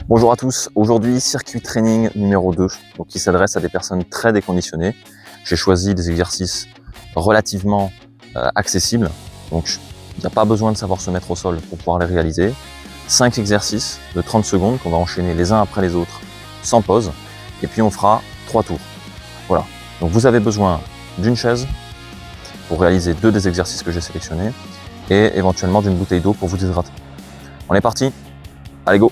Bonjour à tous, aujourd'hui circuit training numéro 2, donc qui s'adresse à des personnes très déconditionnées. J'ai choisi des exercices relativement accessibles, donc il n'y a pas besoin de savoir se mettre au sol pour pouvoir les réaliser. 5 exercices de 30 secondes qu'on va enchaîner les uns après les autres sans pause, et puis on fera 3 tours. Voilà, donc vous avez besoin d'une chaise pour réaliser 2 des exercices que j'ai sélectionnés, et éventuellement d'une bouteille d'eau pour vous déshydrater. On est parti, allez go!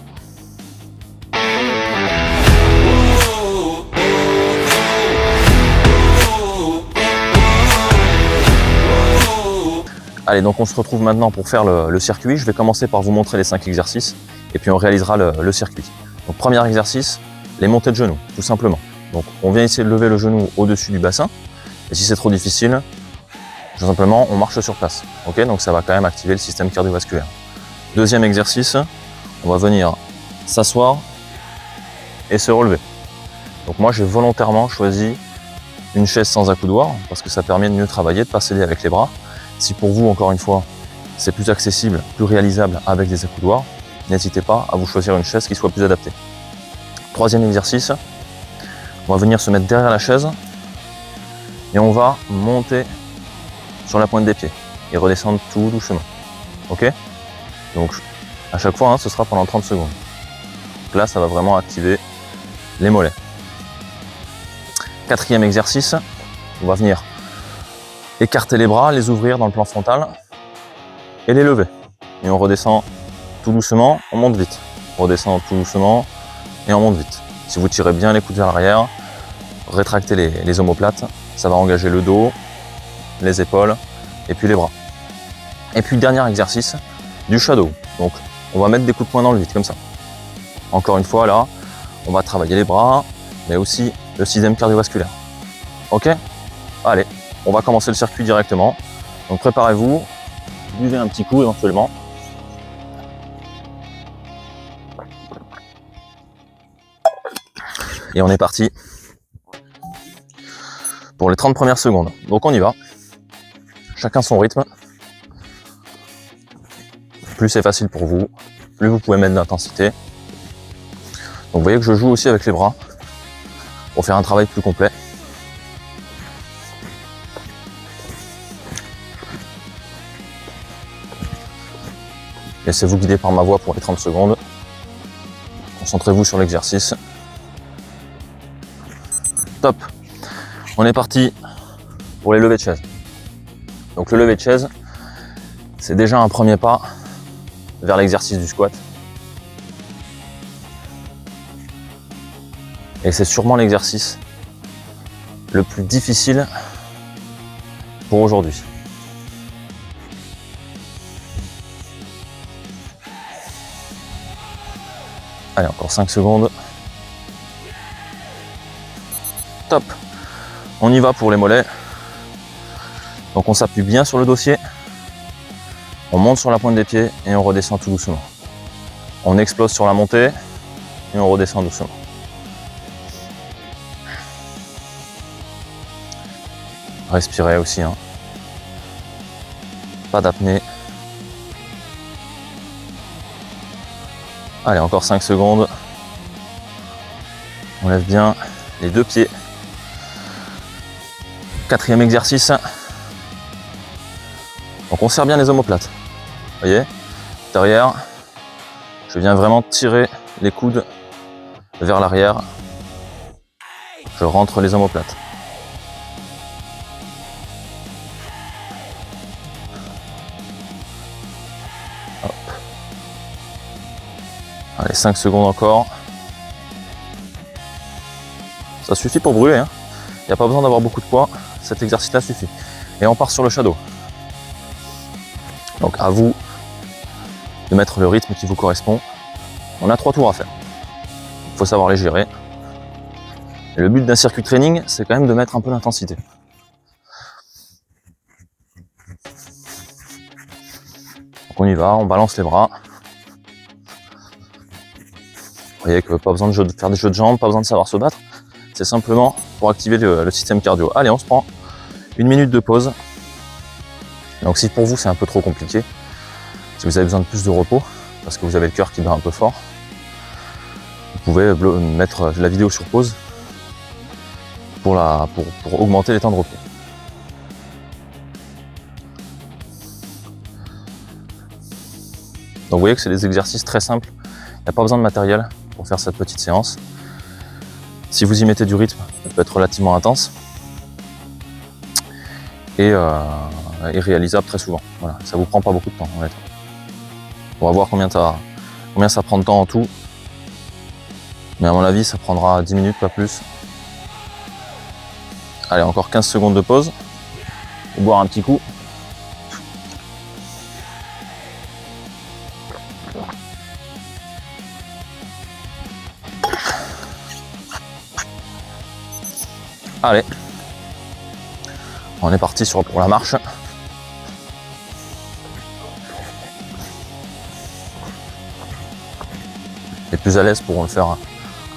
Allez, donc on se retrouve maintenant pour faire le circuit. Je vais commencer par vous montrer les 5 exercices et puis on réalisera le circuit. Donc premier exercice, les montées de genoux, tout simplement. Donc on vient essayer de lever le genou au-dessus du bassin. Et si c'est trop difficile, tout simplement on marche sur place. Ok, donc ça va quand même activer le système cardiovasculaire. Deuxième exercice, on va venir s'asseoir et se relever. Donc moi j'ai volontairement choisi une chaise sans accoudoir parce que ça permet de mieux travailler, de ne pas s'aider avec les bras. Si pour vous, encore une fois, c'est plus accessible, plus réalisable avec des accoudoirs, n'hésitez pas à vous choisir une chaise qui soit plus adaptée. Troisième exercice, on va venir se mettre derrière la chaise et on va monter sur la pointe des pieds et redescendre tout doucement. Ok? Donc à chaque fois, ce sera pendant 30 secondes. Donc là, ça va vraiment activer les mollets. Quatrième exercice, on va venir écarter les bras, les ouvrir dans le plan frontal et les lever. Et on redescend tout doucement, on monte vite. On redescend tout doucement et on monte vite. Si vous tirez bien les coudes vers l'arrière, rétractez les omoplates, ça va engager le dos, les épaules et puis les bras. Et puis dernier exercice, du shadow. Donc on va mettre des coups de poing dans le vide comme ça. Encore une fois là, on va travailler les bras, mais aussi le système cardiovasculaire. Ok? Allez. On va commencer le circuit directement. Donc préparez-vous, buvez un petit coup éventuellement. Et on est parti pour les 30 premières secondes. Donc on y va. Chacun son rythme. Plus c'est facile pour vous, plus vous pouvez mettre d'intensité. Donc vous voyez que je joue aussi avec les bras pour faire un travail plus complet. Laissez-vous guider par ma voix pour les 30 secondes. Concentrez-vous sur l'exercice. Top. On est parti pour les levées de chaise. Donc le lever de chaise, c'est déjà un premier pas vers l'exercice du squat. Et c'est sûrement l'exercice le plus difficile pour aujourd'hui. Allez, encore 5 secondes. Top. On y va pour les mollets. Donc on s'appuie bien sur le dossier. On monte sur la pointe des pieds et on redescend tout doucement. On explose sur la montée et on redescend doucement. Respirez aussi. Pas d'apnée. Allez, encore 5 secondes. On lève bien les 2 pieds. Quatrième exercice. Donc on serre bien les omoplates. Vous voyez, derrière, je viens vraiment tirer les coudes vers l'arrière. Je rentre les omoplates. Allez, 5 secondes encore. Ça suffit pour brûler. Il n'y a pas besoin d'avoir beaucoup de poids. Cet exercice-là suffit. Et on part sur le shadow. Donc à vous de mettre le rythme qui vous correspond. On a 3 tours à faire. Il faut savoir les gérer. Et le but d'un circuit training, c'est quand même de mettre un peu d'intensité. Donc on y va, on balance les bras. Vous voyez que pas besoin de faire des jeux de jambes, pas besoin de savoir se battre. C'est simplement pour activer le système cardio. Allez, on se prend 1 minute de pause. Donc si pour vous c'est un peu trop compliqué, si vous avez besoin de plus de repos, parce que vous avez le cœur qui bat un peu fort, vous pouvez mettre la vidéo sur pause pour augmenter les temps de repos. Donc vous voyez que c'est des exercices très simples, il n'y a pas besoin de matériel pour faire cette petite séance. Si vous y mettez du rythme, ça peut être relativement intense et réalisable très souvent. Voilà, ça vous prend pas beaucoup de temps honnêtement. On va voir combien ça prend de temps en tout. Mais à mon avis, ça prendra 10 minutes, pas plus. Allez, encore 15 secondes de pause. Pour boire un petit coup. Allez. On est parti pour la marche. Les plus à l'aise pourront le faire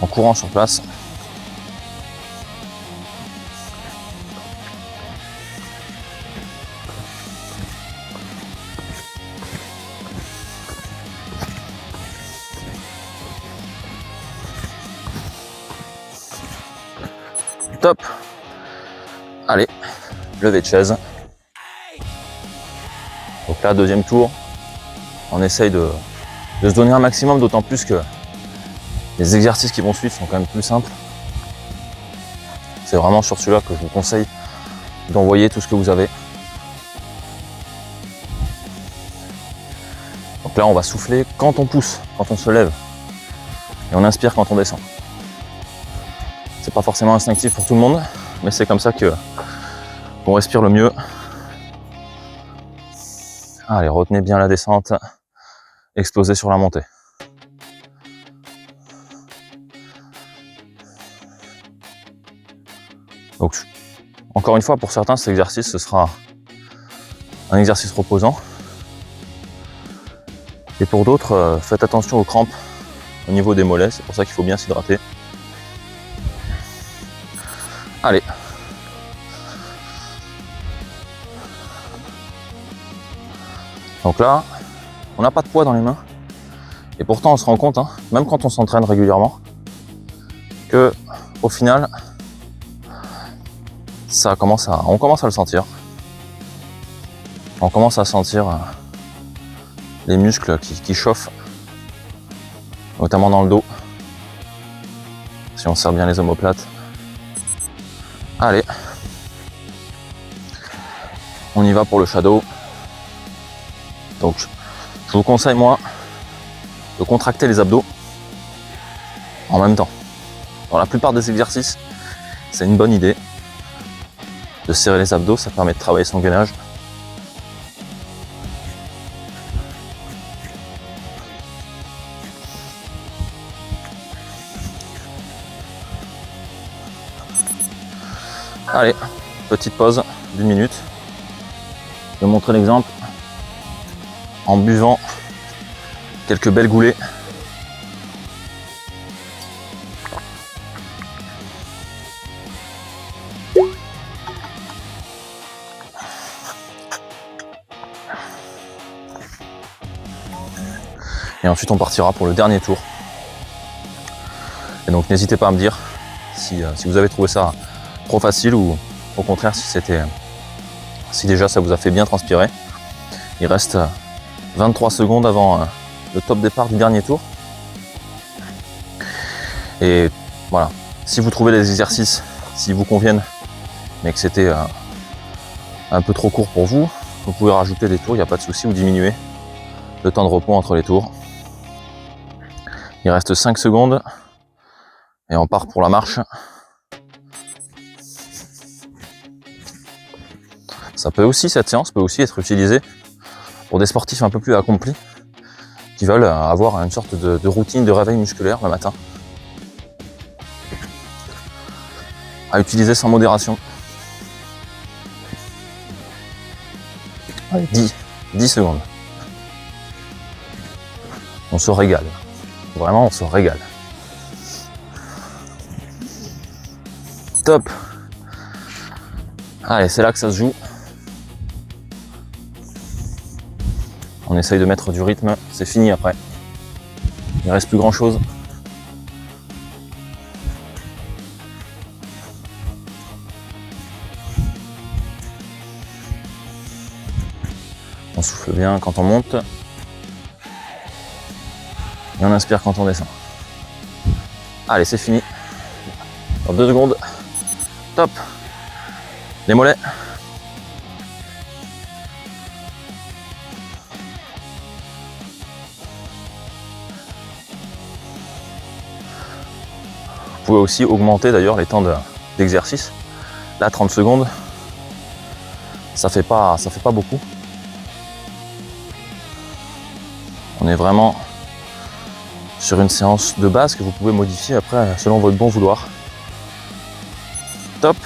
en courant sur place. Top. Allez, lever de chaise. Donc là, deuxième tour. On essaye de se donner un maximum, d'autant plus que les exercices qui vont suivre sont quand même plus simples. C'est vraiment sur celui-là que je vous conseille d'envoyer tout ce que vous avez. Donc là, on va souffler quand on pousse, quand on se lève. Et on inspire quand on descend. C'est pas forcément instinctif pour tout le monde, mais c'est comme ça qu'on respire le mieux. Allez, retenez bien la descente. Explosez sur la montée. Donc, encore une fois, pour certains, cet exercice, ce sera un exercice reposant. Et pour d'autres, faites attention aux crampes au niveau des mollets. C'est pour ça qu'il faut bien s'hydrater. Allez. Donc là, on n'a pas de poids dans les mains. Et pourtant, on se rend compte, même quand on s'entraîne régulièrement, que au final, on commence à le sentir. On commence à sentir les muscles qui chauffent, notamment dans le dos, si on serre bien les omoplates. Allez, on y va pour le shadow. Donc, je vous conseille, moi, de contracter les abdos en même temps. Dans la plupart des exercices, c'est une bonne idée de serrer les abdos, ça permet de travailler son gainage. Allez, petite pause d'1 minute. Je vais montrer l'exemple en buvant quelques belles goulées. Et ensuite on partira pour le dernier tour. Et donc n'hésitez pas à me dire si vous avez trouvé ça trop facile ou au contraire si déjà ça vous a fait bien transpirer. Il reste 23 secondes avant le top départ du dernier tour. Et voilà, si vous trouvez les exercices, s'ils vous conviennent, mais que c'était un peu trop court pour vous, vous pouvez rajouter des tours, il n'y a pas de souci, ou diminuer le temps de repos entre les tours. Il reste 5 secondes et on part pour la marche. Cette séance peut aussi être utilisée pour des sportifs un peu plus accomplis qui veulent avoir une sorte de routine de réveil musculaire le matin. À utiliser sans modération. Allez, 10 secondes. On se régale. Vraiment, on se régale. Top. Allez, c'est là que ça se joue. On essaye de mettre du rythme, c'est fini après. Il ne reste plus grand chose. bien quand on monte. Et on inspire quand on descend. Allez, c'est fini. Dans 2 secondes. Top. Les mollets. Vous pouvez aussi augmenter d'ailleurs les temps d'exercice. Là, 30 secondes, ça fait pas beaucoup. On est vraiment sur une séance de base que vous pouvez modifier après selon votre bon vouloir. Top.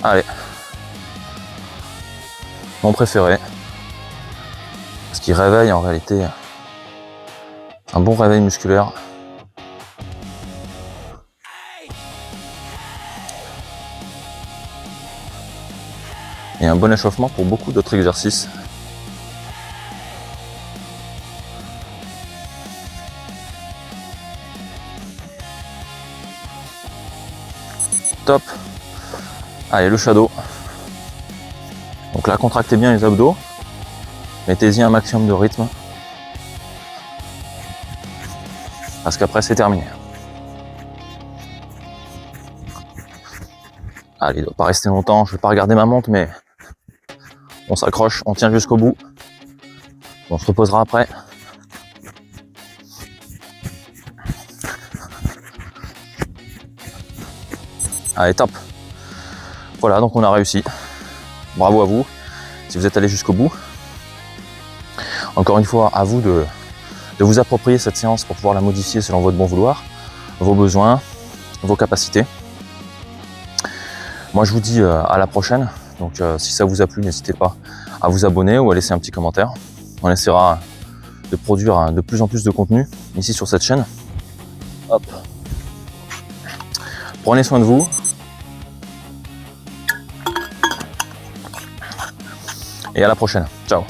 Allez. Mon préféré. Ce qui réveille en réalité un bon réveil musculaire. Et un bon échauffement pour beaucoup d'autres exercices. Top. Allez, le shadow. Donc là, contractez bien les abdos. Mettez-y un maximum de rythme. Parce qu'après, c'est terminé. Allez, il ne doit pas rester longtemps. Je ne vais pas regarder ma montre, mais on s'accroche, on tient jusqu'au bout. On se reposera après. Allez, top. Voilà, donc on a réussi. Bravo à vous, si vous êtes allé jusqu'au bout. Encore une fois, à vous de vous approprier cette séance pour pouvoir la modifier selon votre bon vouloir, vos besoins, vos capacités. Moi, je vous dis à la prochaine. Donc, si ça vous a plu, n'hésitez pas à vous abonner ou à laisser un petit commentaire. On essaiera de produire de plus en plus de contenu ici sur cette chaîne. Hop. Prenez soin de vous. Et à la prochaine. Ciao.